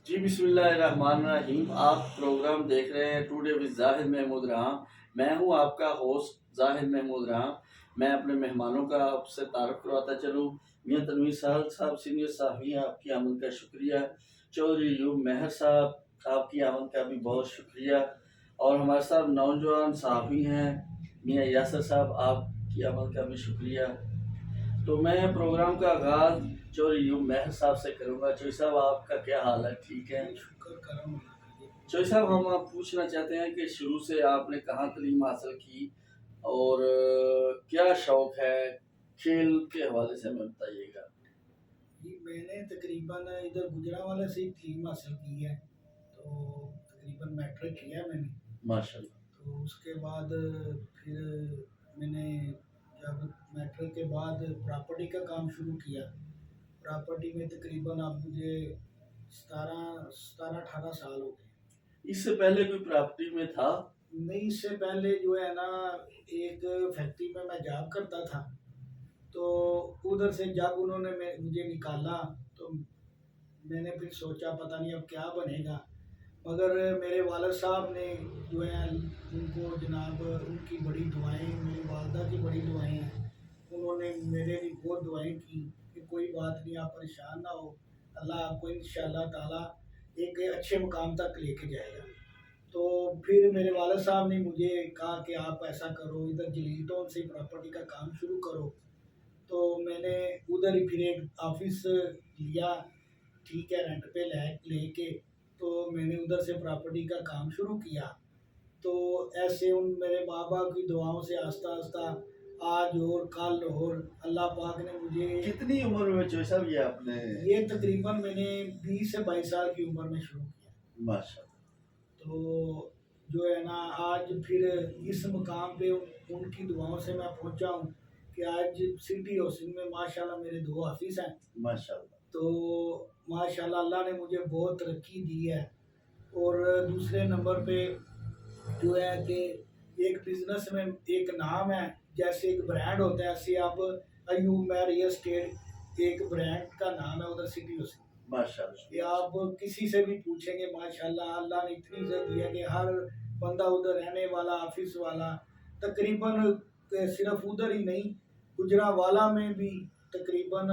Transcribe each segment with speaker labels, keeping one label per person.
Speaker 1: जी बिस्मिल्लाहिर्रहमानिर्रहीम। आप प्रोग्राम देख रहे हैं टुडे विद जाहिद महमूद राम। मैं हूं आपका होस्ट जाहिद महमूद राम। मैं अपने मेहमानों का आपसे तारुफ करवाता चलूँ। मियां तनवीर साहब सीनियर साहबी हैं, आपकी आमद का शुक्रिया। चौधरी यूब मेहर साहब, आपकी आमद का भी बहुत शुक्रिया। और हमारे साथ नौजवान साहबी हैं मियां यासर साहब, आपकी आमद का भी शुक्रिया। तो मैं प्रोग्राम का आगाज़ चौधरी यूब मेहर साहब से करूँगा। चौधरी साहब, आपका क्या हाल है? ठीक है,
Speaker 2: शुक्र करम।
Speaker 1: चौधरी साहब, हम आप पूछना चाहते हैं कि शुरू से आपने कहाँ तालीम हासिल की और क्या शौक़ है? खेल के हवाले से हमें बताइएगा।
Speaker 2: जी, मैंने तकरीबन इधर गुजरांवाला से ही तालीम हासिल की है। तो तकरीबन मैट्रिक किया है मैंने।
Speaker 1: माशाल्लाह।
Speaker 2: तो उसके बाद फिर मैंने जब मैट्रिक के बाद प्रॉपर्टी का काम शुरू किया। प्रॉपर्टी में तकरीबन अब मुझे 17-18 साल हो गए।
Speaker 1: इससे पहले कोई प्रॉपर्टी में था?
Speaker 2: नहीं, इससे पहले जो है ना, एक फैक्ट्री में मैं जॉब करता था। तो उधर से जब उन्होंने मुझे निकाला तो मैंने फिर सोचा पता नहीं अब क्या बनेगा। मगर मेरे वालिद साहब ने जो है, उनको जनाब उनकी बड़ी दुआएं, मेरी वालदा की बड़ी दुआएं हैं। उन्होंने मेरे लिए बहुत दुआएं की कि कोई बात नहीं, आप परेशान ना हो, अल्लाह आपको इंशाअल्लाह ताला एक अच्छे मुकाम तक लेके जाएगा। तो फिर मेरे वालिद साहब ने मुझे कहा कि आप ऐसा करो, इधर जलील टाउन से प्रॉपर्टी का काम शुरू करो। तो मैंने उधर ही फिर एक ऑफिस लिया, ठीक है, रेंट पे लेके। तो मैंने उधर से प्रॉपर्टी का काम शुरू किया। तो ऐसे उन मेरे माँ बाप की दुआओं से आस्ता आस्ता आज और कल और अल्लाह पाक ने मुझे
Speaker 1: कितनी उम्र में चौधरी साहब ये आपने?
Speaker 2: ये तकरीबन मैंने 20 से 22 साल की उम्र में शुरू किया।
Speaker 1: माशाल्लाह।
Speaker 2: तो जो है ना, आज फिर इस मुकाम पे उनकी दुआओं से मैं पहुंचा हूँ कि आज सिटी हाउसिंग में माशाल्लाह मेरे 2 ऑफिस हैं।
Speaker 1: माशाल्लाह।
Speaker 2: तो माशाल्लाह अल्लाह ने मुझे बहुत तरक्की दी है। और दूसरे नंबर पे जो है कि एक बिजनेस में एक नाम है, जैसे एक ब्रांड होता है, ऐसे अब अयूब मैं रियल एस्टेट एक ब्रांड का नाम है उधर सिटी हाउसिंग।
Speaker 1: माशाल्लाह।
Speaker 2: ये आप किसी से भी पूछेंगे, माशाल्लाह अल्लाह ने इतनी इज्जत दी है कि हर बंदा उधर रहने वाला, ऑफिस वाला, तकरीबन सिर्फ उधर ही नहीं, गुजरांवाला में भी तकरीबन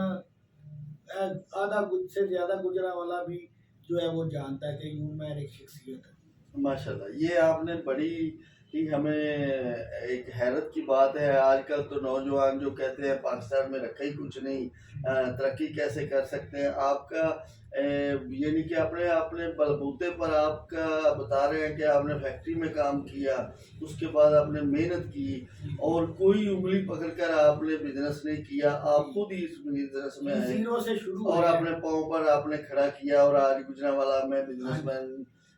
Speaker 2: आधा से ज़्यादा गुजरांवाला भी जो है वो जानता है कि यूं मैं एक शख्सियत है।
Speaker 1: माशाल्लाह, ये आपने बड़ी ही हमें एक हैरत की बात है। आजकल तो नौजवान जो कहते हैं पाकिस्तान में रखा ही कुछ नहीं, तरक्की कैसे कर सकते हैं। आपका यानी कि आपने अपने बलबूते पर आपका बता रहे हैं कि आपने फैक्ट्री में काम किया, उसके बाद आपने मेहनत की और कोई उंगली पकड़कर आपने बिजनेस नहीं किया, आप खुद ही इस बिजनेस में हैं
Speaker 2: जीरो से शुरू
Speaker 1: और
Speaker 2: हुए
Speaker 1: अपने
Speaker 2: हैं।
Speaker 1: पाँव पर आपने खड़ा किया और आज गुजरांवाला में बिजनेसमैन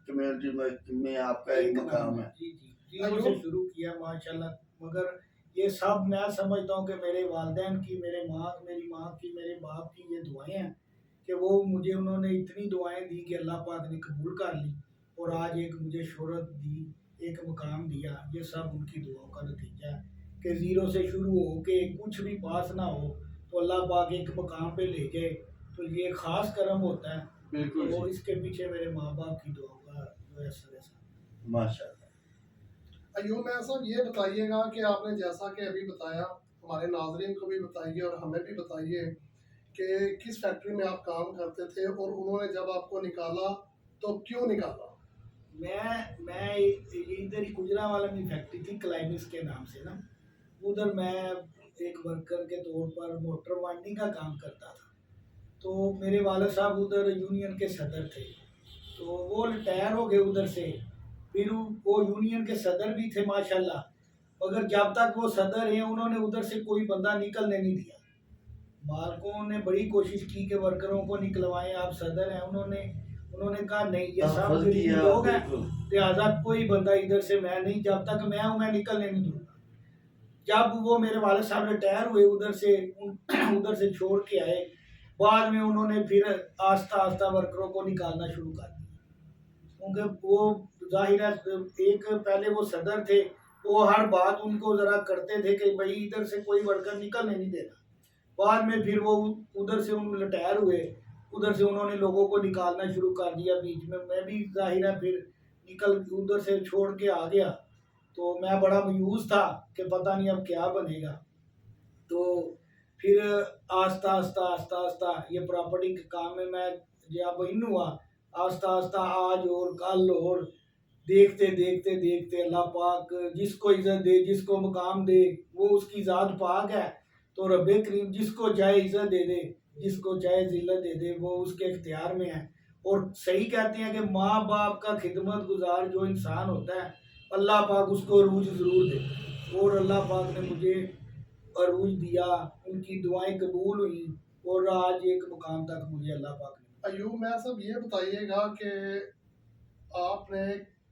Speaker 1: कम्युनिटी में आपका एक मकाम है।
Speaker 2: जी जी, जीरो से शुरू किया माशाल्लाह। मगर ये सब मैं समझता हूँ कि मेरे वालिदैन की, मेरी माँ की, मेरे बाप की ये दुआएं हैं कि वो मुझे, उन्होंने इतनी दुआएं दी कि अल्लाह पाक ने कबूल कर ली और आज एक मुझे शोहरत दी, एक मुकाम दिया। ये सब उनकी दुआओं का नतीजा है कि ज़ीरो से शुरू हो के कुछ भी पास ना हो तो अल्लाह पाक एक मुकाम पे ले जाए, तो ये ख़ास करम होता है।
Speaker 1: बिल्कुल
Speaker 2: तो
Speaker 1: जी।
Speaker 2: इसके पीछे मेरे माँ बाप की दुआओं का जो है असर है।
Speaker 1: माशाल्लाह।
Speaker 3: अयूब मैं साहब ये बताइएगा कि आपने जैसा कि अभी बताया, हमारे नाजरीन को भी बताइए और हमें भी बताइए कि किस फैक्ट्री में आप काम करते थे और उन्होंने जब आपको निकाला तो क्यों निकाला?
Speaker 2: मैं इधर ही गुजरांवाला में फैक्ट्री थी क्लाइमिक्स के नाम से ना, उधर मैं एक वर्कर के तौर पर मोटर वाइंडिंग का काम करता था। तो मेरे वाले साहब उधर यूनियन के सदर थे, तो वो रिटायर हो गए उधर से। फिर वो यूनियन के सदर भी थे माशाल्लाह, मगर जब तक वो सदर हैं उन्होंने उधर से कोई बंदा निकलने नहीं दिया। मालकों ने बड़ी कोशिश की कि वर्करों को निकलवाएं, आप सदर हैं, उन्होंने उन्होंने कहा नहीं, ये सब गरीब लोग हैं, लिहाजा कोई बंदा इधर से मैं नहीं, जब तक मैं हूँ मैं निकलने नहीं दूंगा। जब वो मेरे वाले साहब रिटायर हुए उधर से, उधर से छोड़ के आए, बाद में उन्होंने फिर आस्ता आस्ता वर्करों को निकालना शुरू कर दिया। क्योंकि वो जाहिर है, एक पहले वो सदर थे, वो हर बात उनको ज़रा करते थे कि भाई इधर से कोई वर्कर निकलने नहीं देना। बाद में फिर वो उधर से उन रिटायर हुए, उधर से उन्होंने लोगों को निकालना शुरू कर दिया बीच में, मैं भी जाहिर है फिर निकल उधर से छोड़ के आ गया। तो मैं बड़ा मायूस था कि पता नहीं अब क्या बनेगा। तो फिर आस्ता आस्ता आस्ता आस्ता ये प्रॉपर्टी के काम में मैं जब इन हुआ, आस्ता आस्ता आज और कल और देखते देखते देखते अल्लाह पाक जिसको इज्जत दे, जिसको मकाम दे, वो उसकी ज़ात पाक है। तो रब्बे करीम जिसको चाहे इज्जत दे दे, जिसको चाहे जिल्लत दे दे, वो उसके इख्तियार में है। और सही कहते हैं कि माँ बाप का खिदमत गुजार जो इंसान होता है, अल्लाह पाक उसको अरूज ज़रूर दे। और अल्लाह पाक ने मुझे अरूज दिया, उनकी दुआएं कबूल हुई और आज एक मुकाम तक मुझे अल्लाह पाक ने।
Speaker 3: अयूब मैं सब ये बताइएगा कि आपने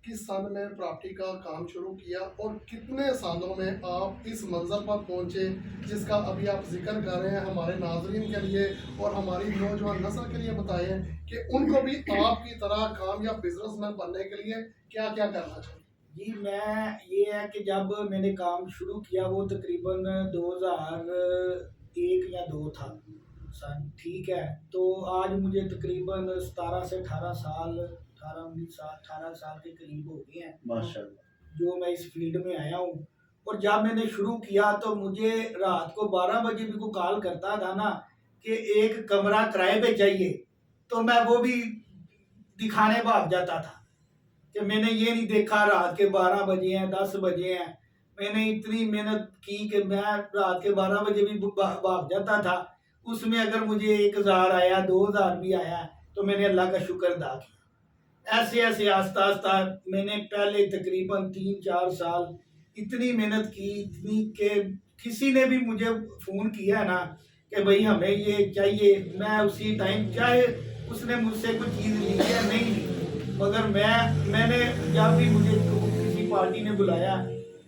Speaker 3: किस सन में प्रॉपर्टी का काम शुरू किया और कितने सालों में आप इस मंजर पर पहुंचे जिसका अभी आप जिक्र कर रहे हैं, हमारे नाजरीन के लिए और हमारी नौजवान नस्ल के लिए बताएं कि उनको भी आपकी तरह कामयाब बिजनेसमैन बनने के लिए क्या क्या करना चाहिए।
Speaker 2: जी मैं ये है कि जब मैंने काम शुरू किया वो तकरीबन 2001 या 2 था सन, ठीक है। तो आज मुझे तकरीबन 17 से 18 साल, 18 साल के करीब हो गए हैं
Speaker 1: माशाल्लाह।
Speaker 2: जो मैं इस फील्ड में आया हूँ। और जब मैंने शुरू किया तो मुझे रात को 12 बजे भी कोई कॉल करता था ना कि एक कमरा किराए पे चाहिए, तो मैं वो भी दिखाने भाग जाता था कि मैंने ये नहीं देखा रात के 12 बजे हैं, 10 बजे हैं। मैंने इतनी मेहनत की कि मैं रात के 12 बजे भी भाग जाता था। उसमें अगर मुझे 1000 आया, 2000 भी आया, तो मैंने अल्लाह का शुक्र अदा किया। ऐसे ऐसे आस्ता आस्ता मैंने पहले तकरीबन 3-4 साल इतनी मेहनत की, इतनी कि किसी ने भी मुझे फ़ोन किया ना कि भाई हमें ये चाहिए, मैं उसी टाइम चाहे उसने मुझसे कोई चीज़ ली या नहीं ली, मगर मैंने जब भी मुझे किसी पार्टी ने बुलाया,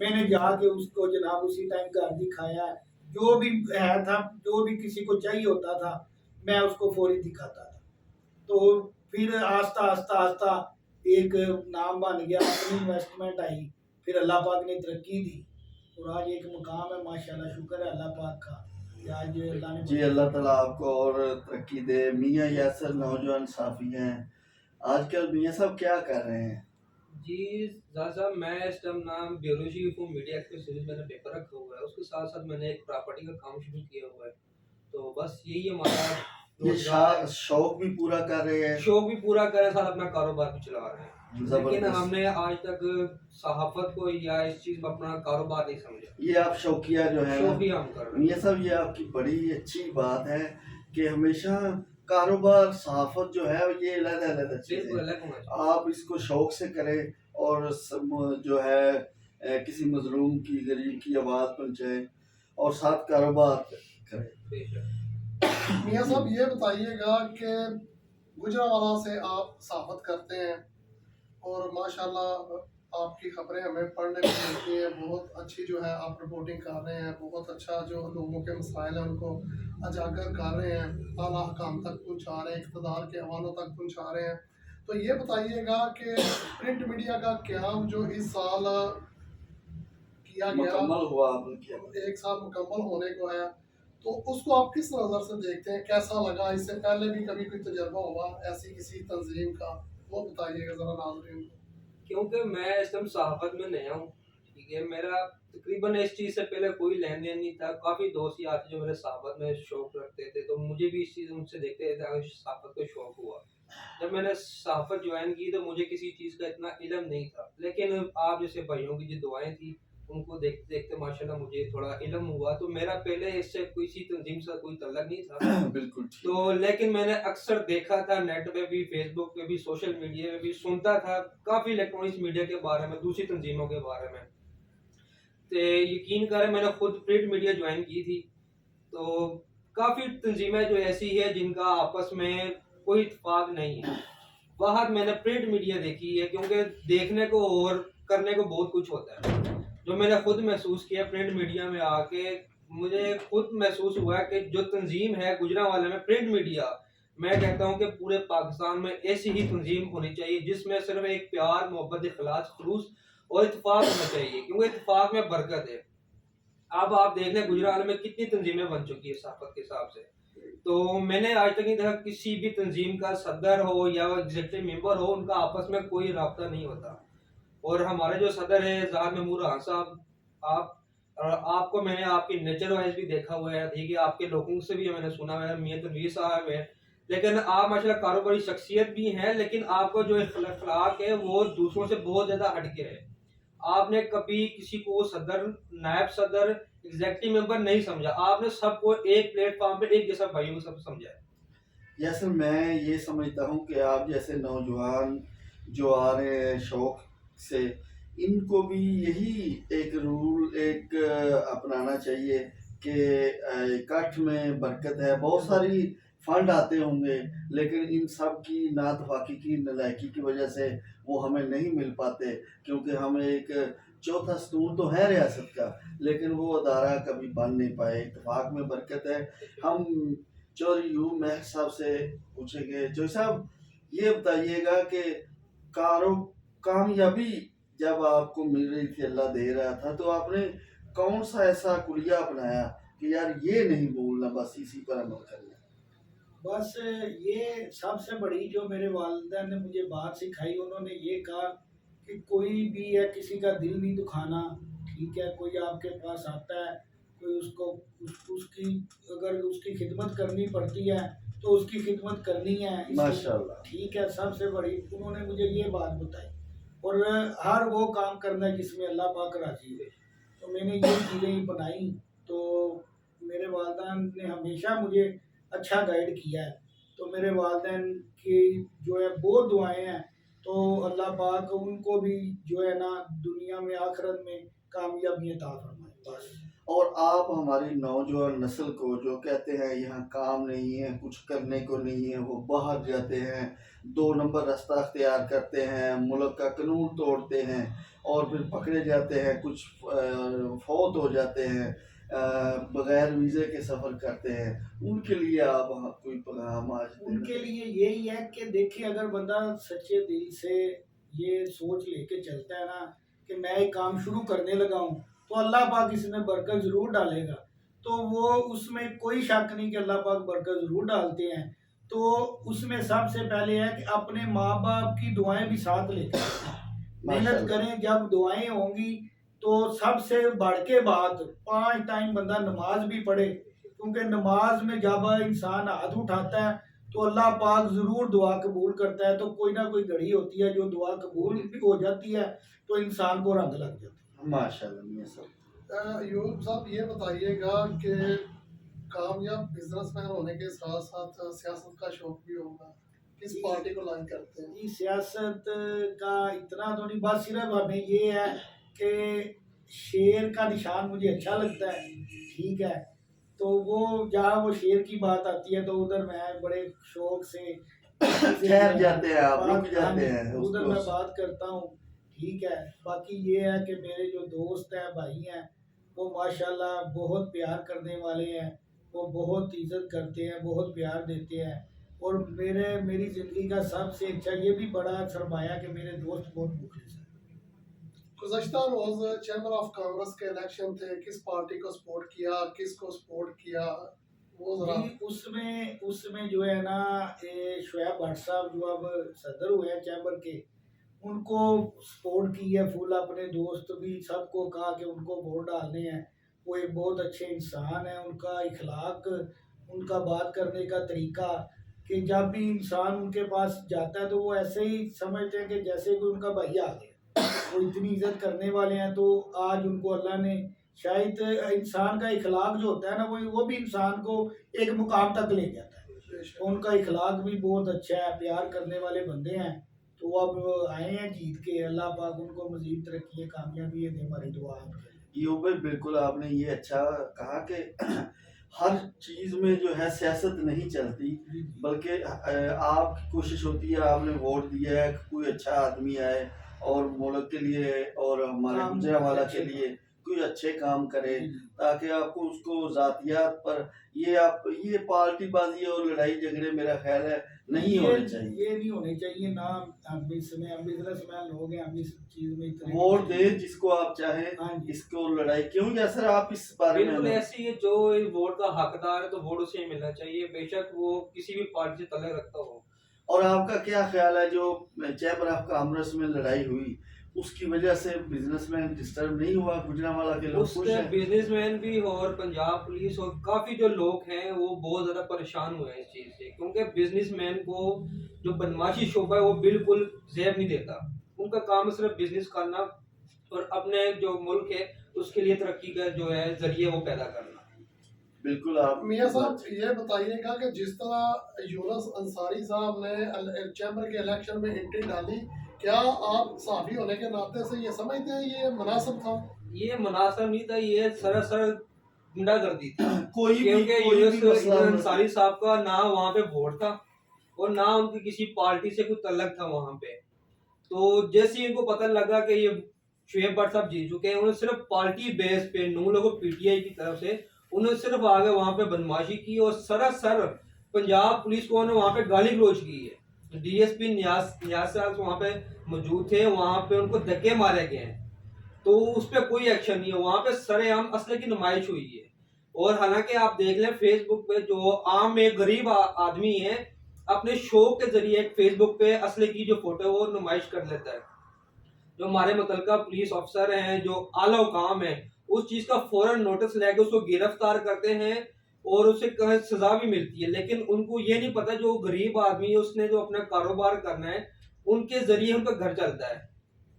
Speaker 2: मैंने जाके उसको जनाब उसी टाइम घर दिखाया। जो भी है था, जो भी किसी को चाहिए होता था, मैं उसको फौरी दिखाता था। तो फिर आस्ता आस्ता आस्ता एक नाम बन गया, अपनी इन्वेस्टमेंट आई, फिर अल्लाह पाक ने तरक्की दी और आज एक मुकाम है। माशाल्लाह, शुक्र है अल्लाह पाक का कि आज अल्लाह ने।
Speaker 1: जी अल्लाह ताला आपको और तरक्की दे। मियाँ यासर नौजवान साफ़ी हैं, आजकल मियाँ साहब क्या कर रहे हैं?
Speaker 4: जी साहब, मैं इस टाइम नाम ब्यूरोजी फॉर मीडिया एक्सप्रेस सीरीज मैंने पेपर रखा हुआ है, उसके साथ साथ मैंने एक प्रॉपर्टी का काम शुरू किया हुआ है। तो बस यही हमारा
Speaker 1: ये शौक भी पूरा कर रहे हैं,
Speaker 4: शौक भी पूरा कर रहे हैं, साथ अपना कारोबार भी चला रहे हैं। लेकिन
Speaker 1: जबरदस्त।
Speaker 4: हमने आज तक सहाफत को या इस चीज़ में अपना कारोबार नहीं समझा।
Speaker 1: ये आप शौकिया जो है
Speaker 4: शौक ही हम कर रहे हैं।
Speaker 1: मियाँ साहब, ये आपकी बड़ी अच्छी बात है कि हमेशा कारोबार सहाफत जो है ये अलग-अलग चीज़
Speaker 4: बिल्कुल
Speaker 1: है।
Speaker 4: अलग होना चाहिए।
Speaker 1: आप इसको शौक से करें और जो है किसी मजलूम की, गरीब की आवाज़ पहुँचाएं और साथ कारोबार करें।
Speaker 4: बेशक।
Speaker 3: मियाँ साहब ये बताइएगा कि गुजरावाला से आप साफत करते हैं और माशाल्लाह आपकी खबरें हमें पढ़ने को मिलती हैं, बहुत अच्छी जो है आप रिपोर्टिंग कर रहे हैं, बहुत अच्छा जो लोगों के मसाइल हैं उनको उजागर कर रहे हैं, आला हकाम तक पहुँचा रहे हैं, इक़्तिदार के हवालों तक पहुँचा रहे हैं। तो ये बताइएगा कि प्रिंट मीडिया का क़याम जो इस साल किया गया,
Speaker 1: मुकम्मल हुआ बल्कि
Speaker 3: 1 साल मुकम्मल होने को है, तो उसको आप किस नज़र से देखते हैं, कैसा लगा? इससे पहले भी कभी कोई तजर्बा हुआ ऐसी किसी तंजीम का, वो बताइएगा ज़रा नाज़रीन को।
Speaker 4: क्योंकि मैं इस टाइम सहाफत में नया हूँ, ठीक है, मेरा तकरीबन इस चीज़ से पहले कोई लेन देन नहीं था। काफ़ी दोस्त यार थे जो मेरे सहाफत में शौक रखते थे, तो मुझे भी इस चीज़ उनसे देखते थे, सहाफत का शौक हुआ। जब मैंने सहाफत ज्वाइन की तो मुझे किसी चीज़ का इतना इल्म नहीं था, लेकिन आप जैसे भाइयों की जो दुआएं थी उनको देखते देखते माशाल्लाह मुझे थोड़ा इल्म हुआ। तो मेरा पहले इससे किसी तंजीम से कोई तल्लक नहीं था।
Speaker 1: बिल्कुल ठीक।
Speaker 4: तो लेकिन मैंने अक्सर देखा था नेट पे भी, फेसबुक पे भी, सोशल मीडिया पे भी सुनता था काफ़ी इलेक्ट्रॉनिक्स मीडिया के बारे में, दूसरी तंजीमों के बारे में। तो यकीन करें मैंने खुद प्रिंट मीडिया ज्वाइन की थी, तो काफ़ी तंजीमें जो ऐसी है जिनका आपस में कोई इत्तेफाक नहीं है। बाहर मैंने प्रिंट मीडिया देखी है, क्योंकि देखने को और करने को बहुत कुछ होता है। जो मैंने खुद महसूस किया प्रिंट मीडिया में आके, मुझे खुद महसूस हुआ कि जो तंजीम है गुजरांवाले में प्रिंट मीडिया, मैं कहता हूँ कि पूरे पाकिस्तान में ऐसी ही तंजीम होनी चाहिए जिसमें सिर्फ एक प्यार, मोहब्बत, इखलास, खलूस और इत्तेफाक होना चाहिए, क्योंकि इत्तेफाक में बरकत है। अब आप देख लें गुजरांवाले में कितनी तंजीमें बन चुकी है सहाफत के हिसाब से, تو میں نے آج تک نہیں دیکھا کسی بھی تنظیم کا صدر ہو یا ایگزیکٹو ممبر ہو ان کا آپس میں کوئی رابطہ نہیں ہوتا. اور ہمارے جو صدر ہیں ظاہر محمود رحان صاحب، آپ کو میں نے آپ کی نیچر وائز بھی دیکھا ہوا ہے، ٹھیک ہے، آپ کے لوگوں سے بھی میں نے سنا ہوا ہے، میاں تنویر صاحب ہے، لیکن آپ ماشاءاللہ کاروباری شخصیت بھی ہیں، لیکن آپ کا جو اخلاق ہے وہ دوسروں سے بہت زیادہ ہٹ کے ہے. آپ نے کبھی کسی کو صدر، نائب صدر، ایگزیکٹو ممبر نہیں سمجھا، آپ نے سب کو ایک پلیٹ فارم پہ ایک جیسا بھائیوں سب سمجھا ہے.
Speaker 1: یاسر، میں یہ سمجھتا ہوں کہ آپ جیسے نوجوان جو آ رہے ہیں شوق سے، ان کو بھی یہی ایک رول اپنانا چاہیے کہ کٹھ میں برکت ہے. بہت ساری فنڈ آتے ہوں گے لیکن ان سب کی ناتفاقی کی نالائکی کی وجہ سے وہ ہمیں نہیں مل پاتے، کیونکہ ہمیں ایک چوتھا ستون تو ہے ریاست کا لیکن وہ ادارہ کبھی بن نہیں پائے. اتفاق میں برکت ہے. ہم چودھری ایوب مہر صاحب سے پوچھیں گے. چودھری صاحب، یہ بتائیے گا کہ کامیابی جب آپ کو مل رہی تھی، اللہ دے رہا تھا، تو آپ نے کون سا ایسا کلیہ اپنایا کہ یار یہ نہیں بولنا، بس اسی پر عمل کرنا؟
Speaker 2: بس یہ سب سے بڑی جو میرے والدہ نے مجھے بات سکھائی، انہوں نے یہ کہا کہ کوئی بھی ہے کسی کا دل نہیں دکھانا. ٹھیک ہے، کوئی آپ کے پاس آتا ہے، کوئی اس کی اگر اس کی خدمت کرنی پڑتی ہے تو اس کی خدمت کرنی ہے.
Speaker 1: ماشاءاللہ.
Speaker 2: ٹھیک ہے، سب سے بڑی انہوں نے مجھے یہ بات بتائی. اور ہر وہ کام کرنا ہے جس میں اللہ پاک راضی ہے. تو میں نے یہ چیزیں بنائی. تو میرے والدین نے ہمیشہ مجھے اچھا گائیڈ کیا ہے. تو میرے والدین کی جو ہے بہت دعائیں ہیں، تو اللہ پاک ان کو بھی جو ہے نا دنیا میں آخرت میں کامیابی عطا فرمائے. بس.
Speaker 1: اور آپ ہماری نوجوان نسل کو جو کہتے ہیں یہاں کام نہیں ہے، کچھ کرنے کو نہیں ہے، وہ باہر جاتے ہیں، 2 نمبر راستہ اختیار کرتے ہیں، ملک کا قانون توڑتے ہیں اور پھر پکڑے جاتے ہیں، کچھ فوت ہو جاتے ہیں، بغیر ویزے کے سفر کرتے ہیں، ان کے لیے آپ کوئی پیغام آج
Speaker 2: ان کے لیے یہی ہے کہ دیکھیں، اگر بندہ سچے دل سے یہ سوچ لے کے چلتا ہے نا کہ میں ایک کام شروع کرنے لگا ہوں تو اللہ پاک اس میں برکت ضرور ڈالے گا. تو وہ اس میں کوئی شک نہیں کہ اللہ پاک برکت ضرور ڈالتے ہیں. تو اس میں سب سے پہلے ہے کہ اپنے ماں باپ کی دعائیں بھی ساتھ لے کر محنت کریں. جب دعائیں ہوں گی تو سب سے بڑھ کے بات 5 ٹائم بندہ نماز بھی پڑھے، کیونکہ نماز میں جب انسان ہاتھ اٹھاتا ہے تو اللہ پاک ضرور دعا قبول کرتا ہے. تو کوئی نہ کوئی گھڑی ہوتی ہے جو دعا قبول بھی ہو جاتی ہے تو انسان کو رنگ لگ جاتا ہے.
Speaker 1: ماشاءاللہ. میاں صاحب،
Speaker 3: ایوب صاحب یہ بتائیے گا کہ کامیاب بزنس مین ہونے کے ساتھ ساتھ سیاست کا شوق بھی ہوگا، کس پارٹی کو لائک کرتے ہیں؟
Speaker 2: جی، سیاست کا اتنا تو نہیں، بس صرف ہمیں یہ ہے کہ شیر کا نشان مجھے اچھا لگتا ہے. ٹھیک ہے، تو وہ جہاں وہ شیر کی بات آتی ہے تو ادھر میں بڑے شوق سے
Speaker 1: ٹھہر جاتے ہیں، آپ رک جاتے ہیں
Speaker 2: ادھر میں بات کرتا ہوں. ٹھیک ہے، باقی یہ ہے کہ میرے جو دوست ہیں، بھائی ہیں، وہ ماشاءاللہ بہت پیار کرنے والے ہیں، وہ بہت عزت کرتے ہیں، بہت پیار دیتے ہیں. اور میری زندگی کا سب سے اچھا یہ بھی بڑا سرمایہ کہ میرے دوست بہت مخلص ہیں.
Speaker 3: گزشتہ روز چیمبر آف کامرس کے الیکشن تھے، کس پارٹی کو سپورٹ کیا، کس کو سپورٹ کیا، وہ ذرا؟
Speaker 2: جی، اس میں جو ہے نا شعیب بھٹ صاحب جو اب صدر ہوئے ہیں چیمبر کے، ان کو سپورٹ کی ہے فل. اپنے دوست بھی سب کو کہا کہ ان کو ووٹ ڈالنے ہیں. وہ ایک بہت اچھے انسان ہیں. ان کا اخلاق، ان کا بات کرنے کا طریقہ، کہ جب بھی انسان ان کے پاس جاتا ہے تو وہ ایسے ہی سمجھتے ہیں کہ جیسے کوئی ان کا بھائی آ گیا. وہ اتنی عزت کرنے والے ہیں. تو آج ان کو اللہ نے شاید انسان کا اخلاق جو ہوتا ہے نا وہ بھی انسان کو ایک مقام تک لے جاتا ہے. ان کا اخلاق بھی بہت اچھا ہے، پیار کرنے والے بندے ہیں. تو وہ اب آئے ہیں جیت کے. اللہ پاک ان کو مزید ترقی کامیابی دے، ہماری دعا ہے.
Speaker 1: ایوب بھائی، بالکل آپ نے یہ اچھا کہا کہ ہر چیز میں جو ہے سیاست نہیں چلتی، بلکہ آپ کی کوشش ہوتی ہے، آپ نے ووٹ دیا ہے، کوئی اچھا آدمی آئے اور ملک کے لیے اور ہمارے گجرانوالہ کے لیے कोई अच्छे काम करे, ताकि आपको उसको ज़ातियात पर ये पार्टी बाजी और लड़ाई झगड़े मेरा ख्याल है नहीं होने चाहिए।
Speaker 2: ये नहीं होने चाहिए ना। हम इसमें हम बिजनेसमैन लोग हैं, हम इस चीज में इतने
Speaker 1: वोट दे जिसको आप चाहें,
Speaker 2: हाँ जी।
Speaker 1: इसको लड़ाई क्यों या सर आप इस बारे में
Speaker 4: बिल्कुल
Speaker 1: हमें-
Speaker 4: ऐसे ही है, जो इस वोट का हकदार है तो वोट उसे ही मिलना चाहिए, बेशक वो किसी भी पार्टी से तल्लुक रखता हो।
Speaker 1: और आपका क्या ख्याल है जो चैम्बर ऑफ कॉमर्स में लड़ाई हुई उसकी वजह से बिजनेसमैन डिस्टर्ब नहीं हुआ? गुजरांवाला के लोग खुश
Speaker 4: उससे
Speaker 1: हैं?
Speaker 4: बिजनेसमैन भी और पंजाब पुलिस और काफी जो लोग हैं वो बहुत ज्यादा परेशान हुए हैं इस चीज से, क्योंकि बिजनेसमैन को जो बदमाशी शोबा है वो बिल्कुल जेब नहीं देता। उनका काम है सिर्फ बिजनेस करना और अपने जो मुल्क है उसके लिए तरक्की का जो है जरिए वो पैदा करना।
Speaker 1: बिल्कुल आप
Speaker 3: मियां साहब ये बताइएगा कि जिस तरह यूनुस अंसारी साहब ने चैम्बर के इलेक्शन में एंट्री डाली, क्या आप सहाफ़ी होने के नाते से ये समझते हैं ये मुनासिब था?
Speaker 4: ये मुनासिब नहीं था, ये सरासर गुंडागर्दी थी।
Speaker 1: कोई भी
Speaker 4: क्योंकि
Speaker 1: कोई भी
Speaker 4: यूनुस
Speaker 1: मसला
Speaker 4: अंसारी साहब का ना वहाँ पे वोट था और ना उनकी किसी पार्टी से कोई तल्लक था वहाँ पे। तो जैसे ही इनको पता लगा कि ये शुएब भट्ट साहब जीत चुके हैं, उन्होंने सिर्फ पार्टी बेस पे नून लोगों पीटीआई की तरफ से उन्होंने सिर्फ आगे वहाँ पे बदमाशी की और सरासर पंजाब पुलिस को उन्होंने वहाँ पे गाली गलौज की है। डीएसपी नियाज साहब वहाँ पे मौजूद थे, वहाँ पे उनको धक्के मारे गए हैं, तो उस पर कोई एक्शन नहीं है। वहाँ पे सरेआम असले की नुमाइश हुई है। और हालांकि आप देख लें फेसबुक पे जो आम एक गरीब आदमी है अपने शौक के जरिए फेसबुक पे असले की जो फोटो है वो नुमाइश कर लेता है। जो हमारे मुतलका पुलिस अफसर हैं, जो आला हुकाम है, उस चीज का फौरन नोटिस लेके उसको गिरफ्तार करते हैं और उसे सजा भी मिलती है। लेकिन उनको ये नहीं पता जो गरीब आदमी है उसने जो अपना कारोबार करना है उनके जरिए उनका घर चलता है,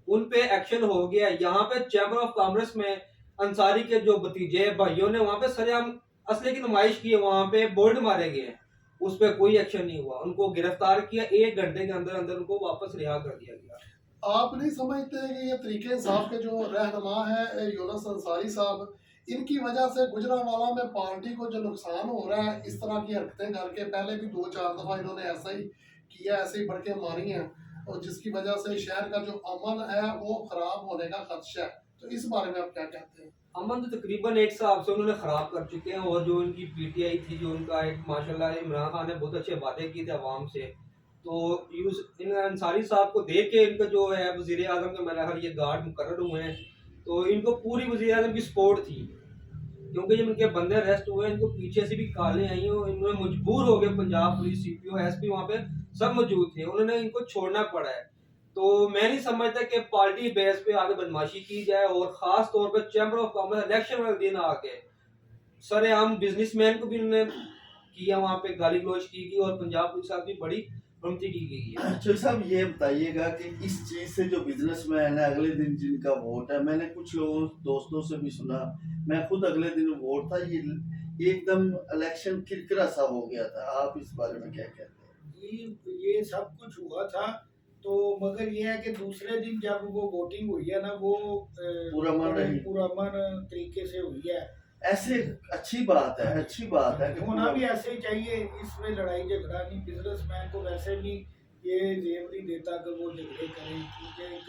Speaker 4: उन पे एक्शन हो गया। यहाँ पे चैम्बर ऑफ कॉमर्स में अंसारी के जो भतीजे भाइयों ने वहाँ पे सरेआम असले की नुमाइश की है, वहाँ पे बोर्ड मारे गए हैं, उस पर कोई एक्शन नहीं हुआ। उनको गिरफ्तार किया, 1 घंटे के अंदर अंदर उनको वापस रिहा कर दिया गया।
Speaker 3: आप नहीं समझते कि ये तरीके इंसाफ के जो रहनुमा है यूनुस अंसारी साहब, इनकी वजह से गुजरांवाला में पार्टी को जो नुकसान हो रहा है, इस तरह की हरकतें करके पहले भी 2-4 दफ़ा इन्होंने ऐसा ही किया, ऐसे ही भड़के मारी हैं, और जिसकी वजह से शहर का जो अमन है वो खराब होने का खदशा है। तो इस बारे में आप क्या कहते हैं?
Speaker 4: अमन तो तकरीबन एक हिसाब से उन्होंने खराब कर चुके हैं। और जो उनकी पीटीआई थी, जो उनका एक माशाल्लाह इमरान खान ने बहुत अच्छे वादे किए थे अवाम से, तो इन अंसारी साहब को देख के इनका जो है वजीर आजम के मेरा ये गार्ड मुकर्रर हुए हैं, तो इनको पूरी वजीर आजम की सपोर्ट थी। क्योंकि जब इनके बंदे अरेस्ट हुए इनको पीछे से भी कालें आई और इन्होंने मजबूर हो गए, पंजाब पुलिस सीपीओ एसपी वहाँ पे सब मौजूद थे, उन्होंने इनको छोड़ना पड़ा है। तो मैं नहीं समझता कि पार्टी बेस पे आगे बदमाशी की जाए, और खास तौर पे चैम्बर ऑफ कॉमर्स इलेक्शन वाले दिन आके सरेआम बिजनेसमैन को भी उन्होंने किया, वहाँ पे गाली गलौज की गई और पंजाब पुलिस साहब की बड़ी भ्रमती की गई है।
Speaker 1: चौधरी साहब ये बताइएगा कि इस चीज से जो बिजनेसमैन है अगले दिन जिनका वोट है, मैंने कुछ लोगों दोस्तों से भी सुना, मैं खुद अगले दिन वोट था, ये एकदम इलेक्शन किरकिरा सा हो गया था, आप इस बारे में क्या कहते हैं?
Speaker 2: जी ये सब कुछ हुआ था, तो मगर ये है कि दूसरे दिन जब वो वोटिंग हुई है ना, वो
Speaker 1: पुरअमन रही।
Speaker 2: पुरअमन तरीके से हुई है।
Speaker 1: ऐसे अच्छी बात है, अच्छी बात है कि
Speaker 2: होना भी ऐसे ही चाहिए, इसमें लड़ाई झगड़ा नहीं। बिजनेसमैन को वैसे भी ये जेब नहीं देता कि वो झगड़े करें, क्योंकि एक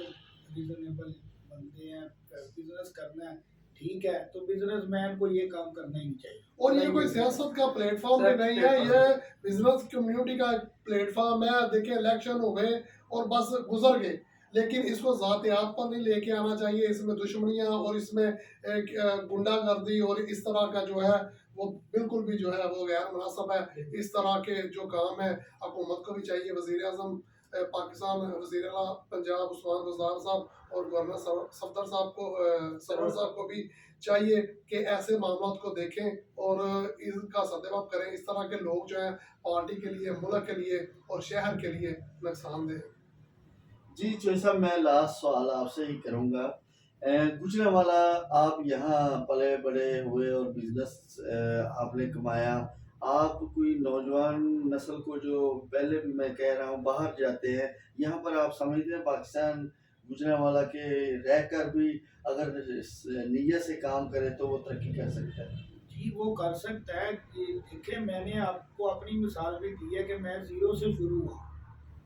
Speaker 2: रीजनेबल बंदे हैं, बिजनेस करना है ठीक है, तो बिजनेसमैन को ये काम करना ही नहीं चाहिए।
Speaker 3: और ये कोई सियासत का प्लेटफॉर्म भी नहीं है, ये बिजनेस कम्युनिटी का प्लेटफॉर्म है। देखिए इलेक्शन हो गए और बस गुजर गए, लेकिन इसको ज़ातियात पर नहीं लेके आना चाहिए। इसमें दुश्मनियाँ और इसमें गुंडागर्दी और इस तरह का जो है वो बिल्कुल भी जो है वो गैर मुनासिब है। इस तरह के जो काम है हुकूमत को भी चाहिए, वज़ीर आज़म पाकिस्तान, वज़ीर आला पंजाब उस्मान बुज़दार साहब और गवर्नर सफदर साहब को सरवर साहब को भी चाहिए कि ऐसे मामलों को देखें और इसका सद्देबाब करें। इस तरह के लोग जो हैं पार्टी के लिए, मुल्क के लिए और शहर के लिए नुकसानदेह।
Speaker 1: जी चौधरी साहब, मैं लास्ट सवाल आपसे ही करूँगा। गुजरांवाला आप यहाँ पले बड़े हुए और बिजनेस आपने कमाया, आप कोई नौजवान नस्ल को जो पहले भी मैं कह रहा हूँ बाहर जाते हैं, यहाँ पर आप समझते हैं पाकिस्तान गुजरांवाला के रहकर भी अगर नीयत से काम करे तो वो तरक्की कर सकता है?
Speaker 2: जी वो कर सकता है। देखिए मैंने आपको अपनी मिसाल भी दी है कि मैं ज़ीरो से शुरू हुआ,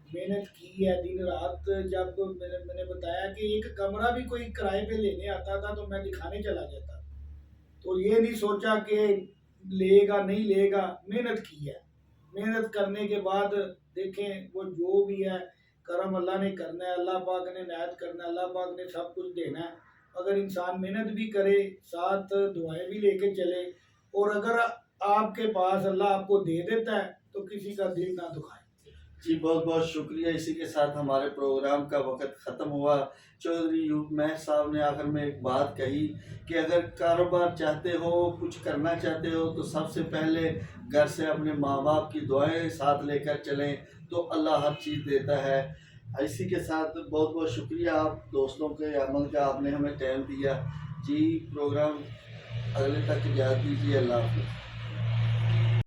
Speaker 2: محنت کی ہے دن رات. جب میں نے بتایا کہ ایک کمرہ بھی کوئی کرائے پہ لینے آتا تھا تو میں دکھانے چلا جاتا, تو یہ نہیں سوچا کہ لے گا نہیں لے گا, محنت کی ہے. محنت کرنے کے بعد دیکھیں وہ جو بھی ہے کرم اللہ نے کرنا ہے, اللہ پاک نے عنایت کرنا ہے, اللہ پاک نے سب کچھ دینا ہے. اگر انسان محنت بھی کرے, ساتھ دعائیں بھی لے کے چلے, اور اگر آپ کے پاس اللہ آپ کو دے دیتا ہے تو کسی کا دل نہ دکھائے.
Speaker 1: جی بہت بہت شکریہ. اسی کے ساتھ ہمارے پروگرام کا وقت ختم ہوا. چودھری ایوب مہر صاحب نے آخر میں ایک بات کہی کہ اگر کاروبار چاہتے ہو, کچھ کرنا چاہتے ہو, تو سب سے پہلے گھر سے اپنے ماں باپ کی دعائیں ساتھ لے کر چلیں تو اللہ ہر چیز دیتا ہے. اسی کے ساتھ بہت بہت شکریہ آپ دوستوں کے عمل کا, آپ نے ہمیں ٹائم دیا. جی پروگرام اگلے تک اجازت دیجیے. اللہ حافظ.